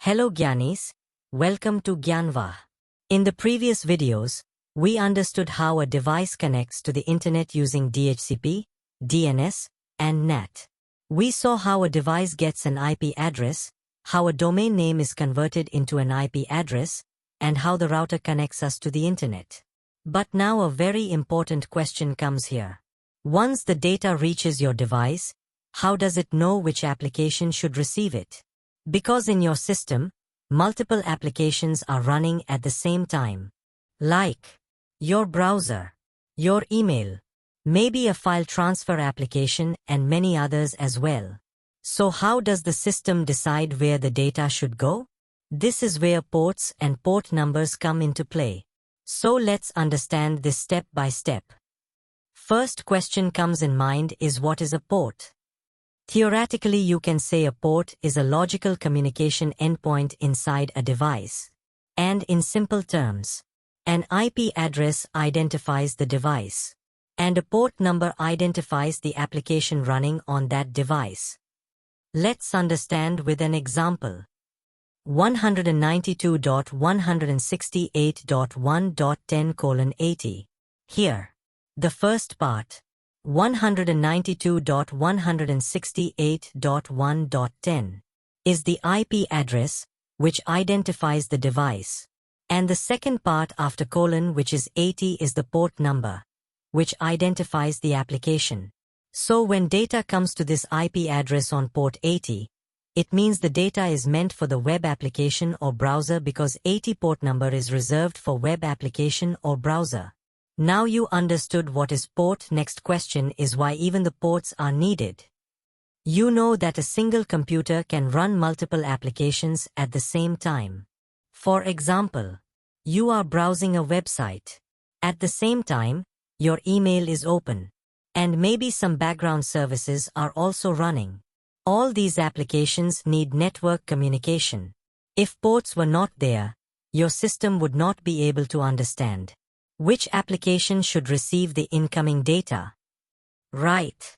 Hello Gyanies, welcome to Gyanvah. In the previous videos, we understood how a device connects to the internet using DHCP, DNS, and NAT. We saw how a device gets an IP address, how a domain name is converted into an IP address, and how the router connects us to the internet. But now a very important question comes here. Once the data reaches your device, how does it know which application should receive it? Because in your system, multiple applications are running at the same time. Like your browser, your email, maybe a file transfer application and many others as well. So how does the system decide where the data should go? This is where ports and port numbers come into play. So let's understand this step by step. First question comes in mind is what is a port? Theoretically, you can say a port is a logical communication endpoint inside a device. And in simple terms, an IP address identifies the device, and a port number identifies the application running on that device. Let's understand with an example. 192.168.1.10:80. Here, the first part. 192.168.1.10 is the IP address, which identifies the device. And the second part after colon, which is 80, is the port number, which identifies the application. So when data comes to this IP address on port 80, it means the data is meant for the web application or browser because 80 port number is reserved for web application or browser. Now you understood what is port. Next question is why even the ports are needed. You know that a single computer can run multiple applications at the same time. For example, you are browsing a website. At the same time, your email is open. And maybe some background services are also running. All these applications need network communication. If ports were not there, your system would not be able to understand which application should receive the incoming data. Right.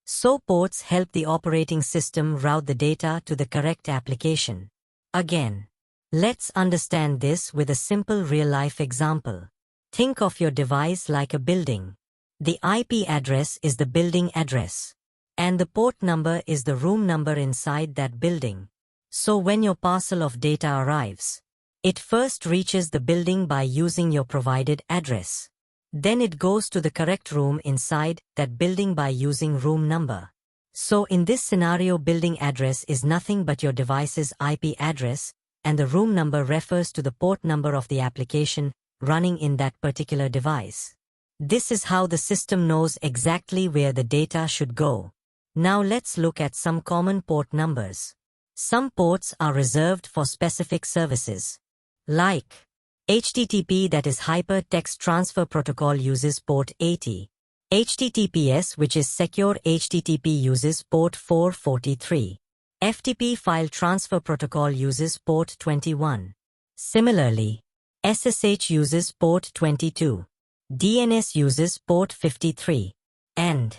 So ports help the operating system route the data to the correct application. Again, let's understand this with a simple real-life example. Think of your device like a building. The IP address is the building address, and the port number is the room number inside that building. So when your parcel of data arrives, it first reaches the building by using your provided address. Then it goes to the correct room inside that building by using room number. So in this scenario, building address is nothing but your device's IP address, and the room number refers to the port number of the application running in that particular device. This is how the system knows exactly where the data should go. Now let's look at some common port numbers. Some ports are reserved for specific services. Like HTTP, that is Hypertext Transfer Protocol, uses port 80. HTTPS, which is Secure HTTP, uses port 443. FTP File Transfer Protocol uses port 21. Similarly, SSH uses port 22. DNS uses port 53. And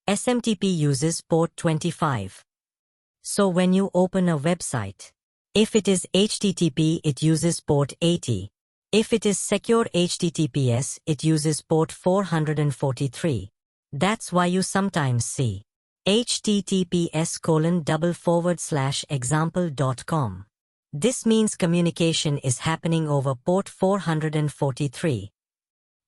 SMTP uses port 25. So when you open a website, if it is HTTP, it uses port 80. If it is secure HTTPS, it uses port 443. That's why you sometimes see https://example.com. This means communication is happening over port 443.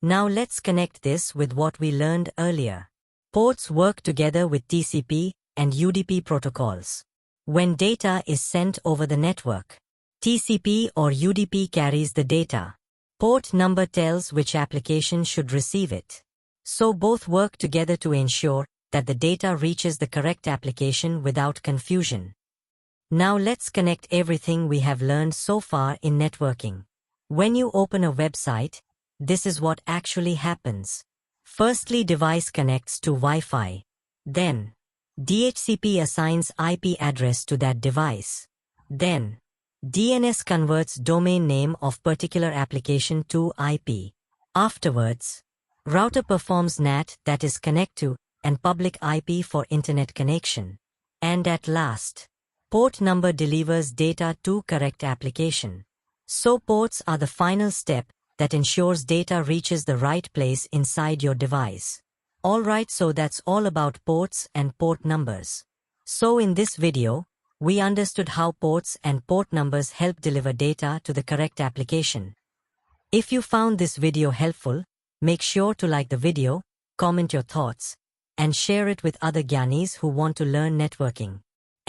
Now let's connect this with what we learned earlier. Ports work together with TCP and UDP protocols. When data is sent over the network, TCP or UDP carries the data. Port number tells which application should receive it. So both work together to ensure that the data reaches the correct application without confusion. Now let's connect everything we have learned so far in networking. When you open a website, this is what actually happens. Firstly, device connects to Wi-Fi. Then, DHCP assigns IP address to that device. Then, DNS converts domain name of particular application to IP. Afterwards, router performs NAT, that is connect to, and public IP for internet connection. And at last, Port number delivers data to correct application. So ports are the final step that ensures data reaches the right place inside your device. Alright, so that's all about ports and port numbers. So in this video, we understood how ports and port numbers help deliver data to the correct application. If you found this video helpful, make sure to like the video, comment your thoughts, and share it with other Gyanies who want to learn networking.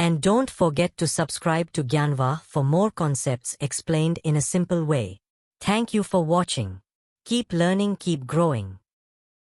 And don't forget to subscribe to Gyanvah for more concepts explained in a simple way. Thank you for watching. Keep learning, keep growing.